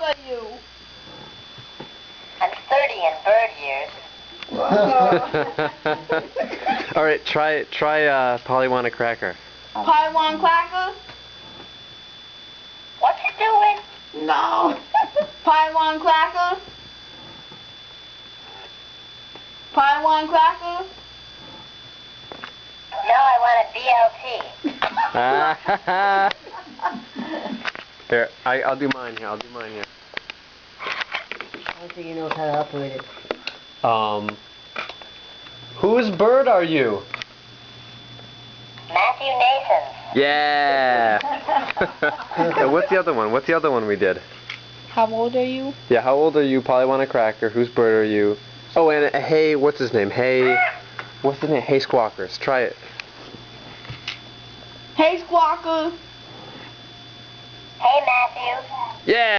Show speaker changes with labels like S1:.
S1: are you?
S2: I'm 30 in bird years.
S3: All right, try Polly want a cracker.
S1: Polly want a cracker?
S2: What you doing?
S1: No. Polly want a cracker? Polly want a cracker?
S2: No, I want a BLT.
S3: Here, I'll do mine here.
S4: I don't think he knows how to operate it.
S3: Whose bird are you?
S2: Matthew Nathan.
S3: Yeah. And what's the other one? What's the other one we did?
S1: How old are you?
S3: Yeah, how old are you? Polly want a cracker. Whose bird are you? Oh, and hey, what's his name? Hey, what's the name? Hey, Squawkers. Try it.
S1: Hey, Squawker.
S2: Hey, Matthew.
S3: Yeah.